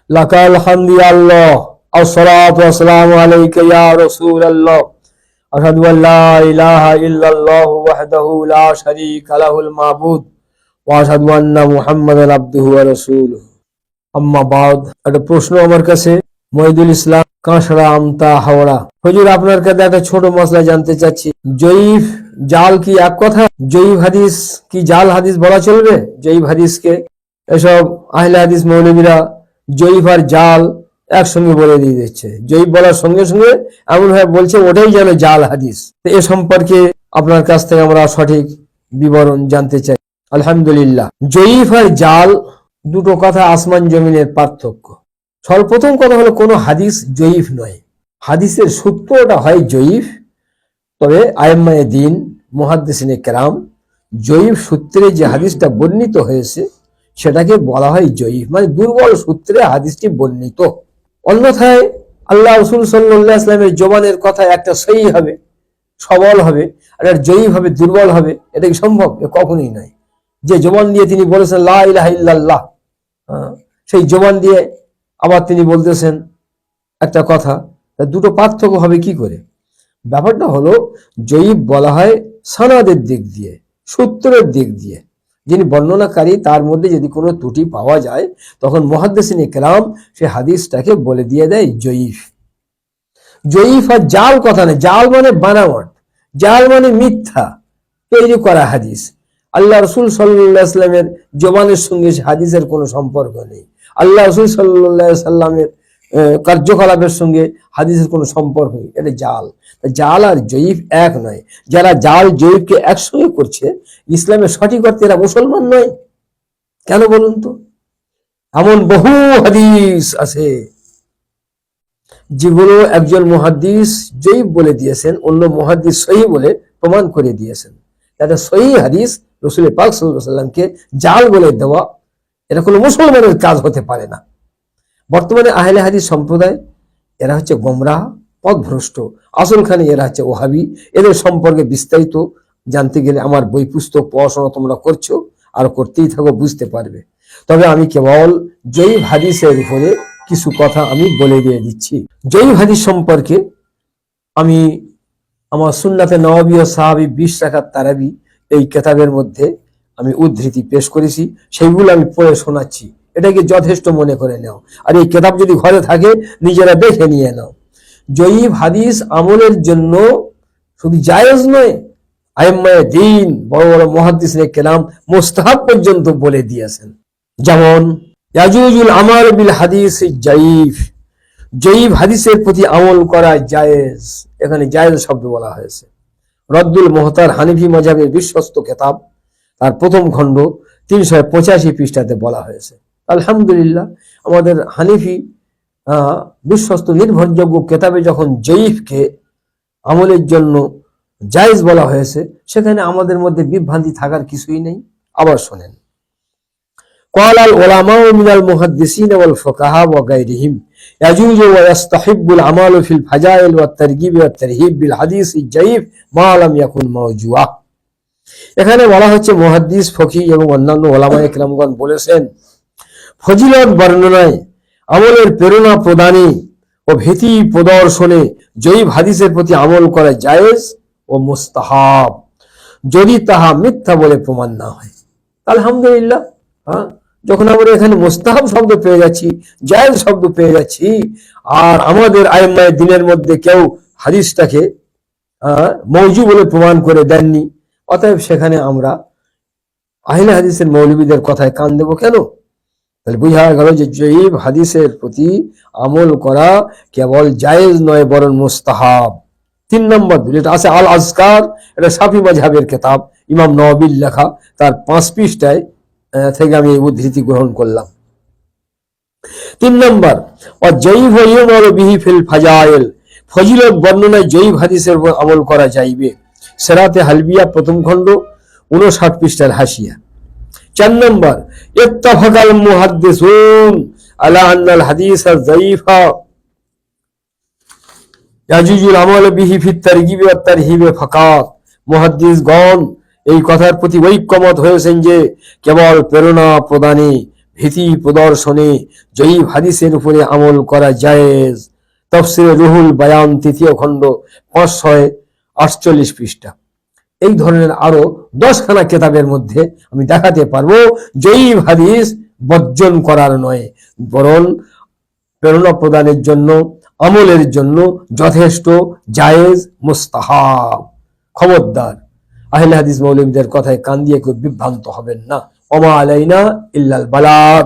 লাকাল হামদি আল্লাহ আসসালাতু ওয়াসসালামু আলাইকা ইয়া রাসূলুল্লাহ আশহাদু আল্লা ইলাহা ইল্লাল্লাহু ওয়াহদাহু লা শারীকা লাহুল মাবুদ ওয়া আশহাদু আন্না মুহাম্মাদান আবদুহু ওয়া রাসূলুহু আম্মা বাদ। একটা প্রশ্ন আমার কাছে, মহিদুল ইসলাম, কাঁসড়া, আমতা, হাওড়া। হুজুর, আপনার কাছে একটা ছোট মশলা জানতে চাচ্ছি। জয়ীফ জাল কি এক কথা? জয়ীফ হাদিস কি জাল হাদিস বলা চলবে? জয়ীফ হাদিসকে এসব আহলে হাদিস মৌলবীরা জয়ীফ আর জাল একসঙ্গে বলে দিয়ে দিচ্ছে। জয়ীফ বলার সঙ্গে সঙ্গে এমন ভাবে বলছে ওটাই যেন জাল হাদিস। এ সম্পর্কে আপনার কাছ থেকে আমরা সঠিক বিবরণ জানতে চাই। আলহামদুলিল্লাহ, জয়ীফ আর জাল দুটো কথা আসমান জমিনের পার্থক্য। সর্বপ্রথম কথা হলো, কোনো হাদিস জয়ীফ নয়। হাদিসের সূত্রটা হয় জয়ীফ, তবে আইম্মায়ে দ্বীন, মুহাদ্দিসিনে কেরাম জয়ীফ সূত্রে যে হাদিসটা বর্ণিত হয়েছে সেটাকে বলা হয় জয়ীফ, মানে দুর্বল সূত্রে হাদিসটি বর্ণিত। অন্যথায় আল্লাহ রাসূল সাল্লাল্লাহু আলাইহি ওয়াসাল্লামের জবানের কথা একটা সহি হবে, সবল হবে, আর একটা জয়ীফ হবে, দুর্বল হবে। এটা কি সম্ভব? কখনোই নয়। যে জবান দিয়ে তিনি বলেছেন লা ইলাহা ইল্লাল্লাহ, সেই জবান দিয়ে আবার তিনি বলতেছেন একটা কথা, দুটো পার্থক্য হবে কি করে? ব্যাপারটা হলো, জয়ীফ বলা হয় সানাদের দিক দিয়ে, সূত্রের দিক দিয়ে। যিনি বর্ণনাকারী তার মধ্যে যদি কোনো ত্রুটি পাওয়া যায় তখন মুহাদ্দিসিনে কেরাম সে হাদিসটাকে বলে দিয়ে দেয় জয়ীফ। জয়ীফ আর জাল কথা নেই। জাল মানে বানাওয়াট, জাল মানে মিথ্যা তৈরি করা হাদিস। আল্লাহ রাসূল সাল্লাল্লাহু আলাইহি ওয়াসাল্লামের জবানের সঙ্গে হাদিসের কোনো সম্পর্ক নেই। আল্লাহ রাসূল সাল্লাল্লাহু আলাইহি ওয়াসাল্লামের কার্যকলাপের সঙ্গে হাদিসের কোনো সম্পর্ক নেই। এটা জাল। জাল আর জয়ীফ এক নয়। যারা জাল জয়ীফকে একসঙ্গে করছে ইসলামের সঠিক অর্থে এরা মুসলমান নয়। কেন বলুন তো? এমন বহু হাদিস আছে যেগুলো একজন মুহাদ্দিস জয়ীফ বলে দিয়েছেন, অন্য মুহাদ্দিস সহিহ বলে প্রমাণ করে দিয়েছেন। এটা সহিহ হাদিস রাসূল পাক সাল্লাল্লাহু আলাইহি ওয়াসাল্লামকে জাল বলে দেওয়া, এটা কোনো মুসলমানের কাজ হতে পারে না। বর্তমানে আহলে হাদিস সম্প্রদায় এরা হচ্ছে গোমরাহ, পথভ্রষ্ট। আসলখানে এরা হচ্ছে ওহাবি। এদের সম্পর্কে বিস্তারিত জানতে গেলে আমার বই পুস্তক পড়াশোনা তোমরা করছো আর করতেই থাকো, বুঝতে পারবে। তবে আমি কেবল জয়ীফ হাদিসের উপরে কিছু কথা আমি বলে দিয়ে দিচ্ছি। জয়ীফ হাদিস সম্পর্কে আমি আমার সুন্নাতে নববী ও সাহাবী 20 রাকাত তারাবি এই কিতাবের মধ্যে আমি উদ্ধৃতি পেশ করেছি, সেইগুলো আমি পড়ে শোনাচ্ছি। এটাকে যথেষ্ট মনে করে নাও। আর এই কিতাব যদি ঘরে থাকে নিজেরা দেখে নিয়ে নাও। জয়ীফ হাদিস আমলের জন্য শুধু জায়েজ নয়, আইম্মায়ে দ্বীন, বড় বড় মুহাদ্দিসিনে কেরাম মুস্তাহাব পর্যন্ত বলে দিয়েছেন। যেমন ইয়াজুজুল আমাল বিল হাদিস জয়ীফ, জয়ীফ হাদিসের প্রতি আমল করা জায়েজ। এখানে জায়েজ শব্দ বলা হয়েছে। রদ্দুল মুহতার হানিফি মাযহাবের বিশ্বস্ত কিতাব, তার প্রথম খণ্ড 385 পৃষ্ঠাতে বলা হয়েছে। আলহামদুলিল্লাহ, আমাদের হানিফি বিশ্বস্ত নির্ভরযোগ্য কিতাবে যখন জয়ীফকে আমলের জন্য জায়েজ বলা হয়েছে, সেখানে আমাদের মধ্যে বিভ্রান্তি থাকার কিছুই নেই। আবার শোনেন, ক্বালাল উলামাউ মিনাল মুহাদ্দিসিন ওয়াল ফুকাহা ওয়া গায়রিহিম ইয়াজুজু ওয়া ইস্তাহিব্বুল আমালু ফিল ফাজাইল ওয়াত তারগীব ওয়াত তারহিব বিল হাদিস জয়ীফ মা লাম ইয়াকুন মাওজুআ। এখানে বলা হচ্ছে মুহাদ্দিস, ফকিহ এবং অন্যান্য উলামায়ে কেরামগণ বলেছেন, ফজিলত বর্ণনায়, আমলের প্রেরণা প্রদানে ও ভীতি প্রদর্শনে জয়ীফ হাদিসের প্রতি আমল করা জায়েজ ও মুস্তাহাব, যদি তাহা মিথ্যা বলে প্রমাণ না হয়। আলহামদুলিল্লাহ, যখন আমরা এখানে মুস্তাহাব শব্দ পেয়ে যাচ্ছি, জায়েজ শব্দ পেয়ে যাচ্ছি, আর আমাদের আইম্মায়ে দ্বীনের মধ্যে কেউ হাদিসটাকে মওজু বলে প্রমাণ করে দেননি, অতএব সেখানে আমরা আহলে হাদিসের মৌলবীদের কথায় কান দেব কেন? তাহলে বুঝা গেল যে জয়ীফ হাদিসের প্রতি আমল করা কেবল জায়েজ নয়, বরং মুস্তাহাব। 3 নম্বর যেটা আছে আল আজকার, এটা শাফি মাযহাবের কিতাব, ইমাম নওয়াবীর লেখা, তার 5 পৃষ্ঠায় থেকে আমি এই উদ্ধৃতি গ্রহণ করলাম। 3 নম্বর, জয়ীফ ইউমারু বিহি ফিল ফাজাইল, ফজিলত বর্ণনায় জয়ীফ হাদিসের উপর আমল করা যাইবে। সিরাতে হালবিয়া প্রথম খণ্ড 59 পৃষ্ঠার হাসিয়া। 4 নম্বর, ইত্তাফাকাল মুহাদ্দিসুন আলা আন্নাল হাদিস যায়ীফা ইয়াজুজুল আমাল বিহি ফিত তারগীব ওয়াত তারহিব ফাকাত, মুহাদ্দিসগণ এই কথার প্রতি ঐক্যমত হয়েছেন যে কেবল প্রেরণা প্রদানে ভীতি প্রদর্শনে জয়ীব হাদিসের উপরে আমল করা জায়েজ। তাফসিরে রুহুল বায়ান 3য় খণ্ড 548 পৃষ্ঠা। এই ধরনের আরো 10খানা কেতাবের মধ্যে আমি দেখাতে পারবো জয়ীব হাদিস বর্জন করার নয়, বরং প্রেরণা প্রদানের জন্য, আমলের জন্য যথেষ্ট, জায়েজ, মুস্তাহাব। খবরদার আহলে হাদিস মৌলবীদের কথায় কান দিয়ে কেউ বিভ্রান্ত হবেন না। ওমা আলাইনা ইল্লাল বালাগ।